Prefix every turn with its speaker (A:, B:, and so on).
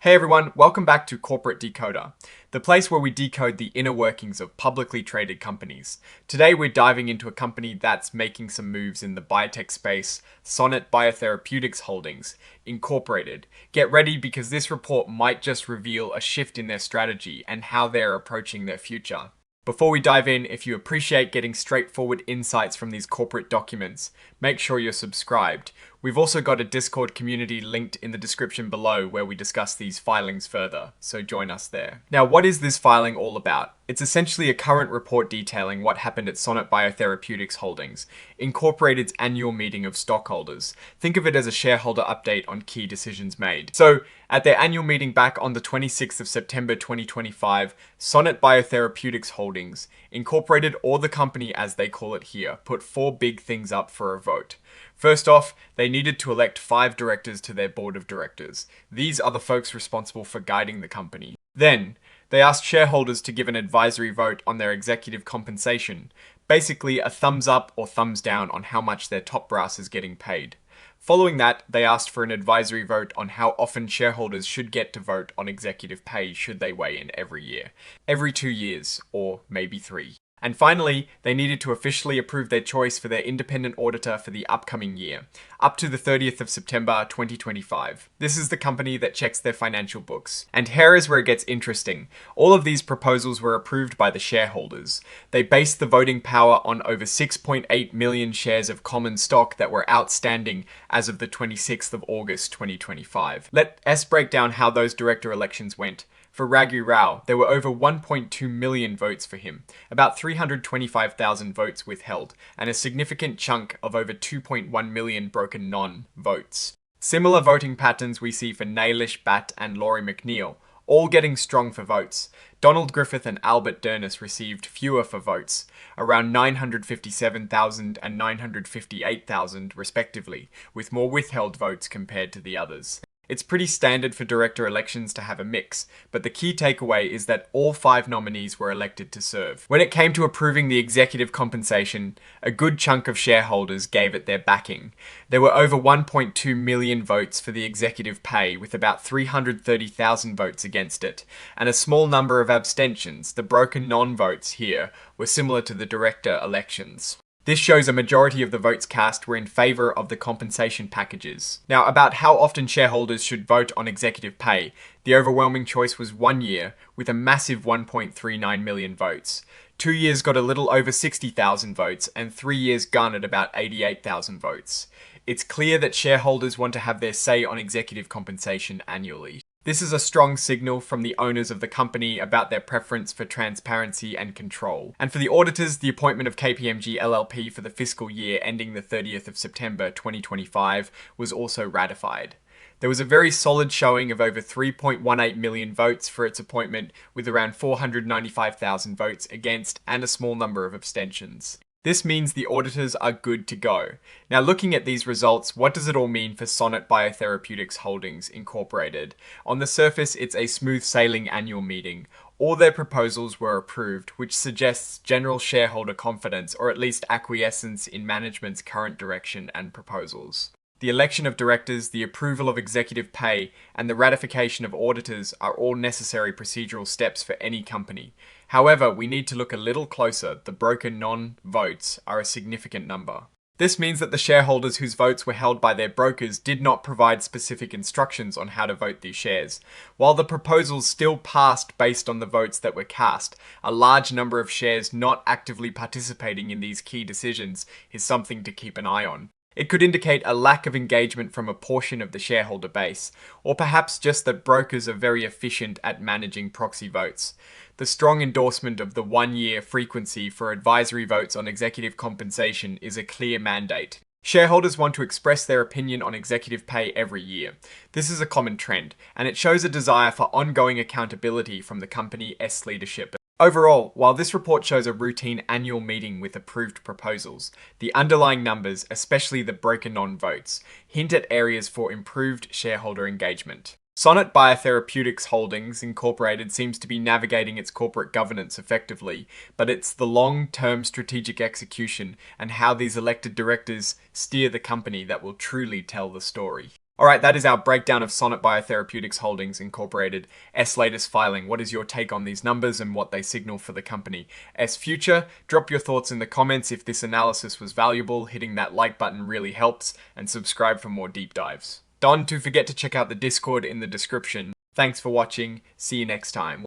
A: Hey everyone, welcome back to Corporate Decoder, the place where we decode the inner workings of publicly traded companies. Today we're diving into a company that's making some moves in the biotech space, Sonnet BioTherapeutics Holdings, Incorporated. Get ready because this report might just reveal a shift in their strategy and how they're approaching their future. Before we dive in, if you appreciate getting straightforward insights from these corporate documents, make sure you're subscribed. We've also got a Discord community linked in the description below where we discuss these filings further, so join us there. Now, what is this filing all about? It's essentially a current report detailing what happened at Sonnet BioTherapeutics Holdings, Incorporated's annual meeting of stockholders. Think of it as a shareholder update on key decisions made. So, at their annual meeting back on the 26th of September 2025, Sonnet BioTherapeutics Holdings, Incorporated, or the company as they call it here, put 4 big things up for a vote. First off, they needed to elect 5 directors to their board of directors. These are the folks responsible for guiding the company. Then, they asked shareholders to give an advisory vote on their executive compensation, basically a thumbs up or thumbs down on how much their top brass is getting paid. Following that, they asked for an advisory vote on how often shareholders should get to vote on executive pay should they weigh in every year. Every 2 years, or maybe 3. And finally, they needed to officially approve their choice for their independent auditor for the upcoming year, up to the 30th of September 2025. This is the company that checks their financial books. And here is where it gets interesting. All of these proposals were approved by the shareholders. They based the voting power on over 6.8 million shares of common stock that were outstanding as of the 26th of August 2025. Let us break down how those director elections went. For Raghu Rao, there were over 1.2 million votes for him, about 325,000 votes withheld, and a significant chunk of over 2.1 million broken non-votes. Similar voting patterns we see for Nailish Bhatt and Laurie McNeil, all getting strong for votes. Donald Griffith and Albert Dernis received fewer for votes, around 957,000 and 958,000 respectively, with more withheld votes compared to the others. It's pretty standard for director elections to have a mix, but the key takeaway is that all 5 nominees were elected to serve. When it came to approving the executive compensation, a good chunk of shareholders gave it their backing. There were over 1.2 million votes for the executive pay, with about 330,000 votes against it, and a small number of abstentions. The broken non-votes here were similar to the director elections. This shows a majority of the votes cast were in favour of the compensation packages. Now, about how often shareholders should vote on executive pay, the overwhelming choice was 1 year, with a massive 1.39 million votes. 2 years got a little over 60,000 votes, and 3 years garnered about 88,000 votes. It's clear that shareholders want to have their say on executive compensation annually. This is a strong signal from the owners of the company about their preference for transparency and control. And for the auditors, the appointment of KPMG LLP for the fiscal year ending the 30th of September 2025 was also ratified. There was a very solid showing of over 3.18 million votes for its appointment, with around 495,000 votes against and a small number of abstentions. This means the auditors are good to go. Now, looking at these results, what does it all mean for Sonnet BioTherapeutics Holdings Incorporated? On the surface, it's a smooth sailing annual meeting. All their proposals were approved, which suggests general shareholder confidence, or at least acquiescence in management's current direction and proposals. The election of directors, the approval of executive pay, and the ratification of auditors are all necessary procedural steps for any company. However, we need to look a little closer. The broken non-votes are a significant number. This means that the shareholders whose votes were held by their brokers did not provide specific instructions on how to vote these shares. While the proposals still passed based on the votes that were cast, a large number of shares not actively participating in these key decisions is something to keep an eye on. It could indicate a lack of engagement from a portion of the shareholder base, or perhaps just that brokers are very efficient at managing proxy votes. The strong endorsement of the 1-year frequency for advisory votes on executive compensation is a clear mandate. Shareholders want to express their opinion on executive pay every year. This is a common trend, and it shows a desire for ongoing accountability from the company's leadership. Overall, while this report shows a routine annual meeting with approved proposals, the underlying numbers, especially the broken non-votes, hint at areas for improved shareholder engagement. Sonnet BioTherapeutics Holdings Incorporated seems to be navigating its corporate governance effectively, but it's the long-term strategic execution and how these elected directors steer the company that will truly tell the story. Alright, that is our breakdown of Sonnet BioTherapeutics Holdings Incorporated S latest filing. What is your take on these numbers and what they signal for the company? S future, drop your thoughts in the comments. If this analysis was valuable, hitting that like button really helps, and subscribe for more deep dives. Don't forget to check out the Discord in the description. Thanks for watching, see you next time.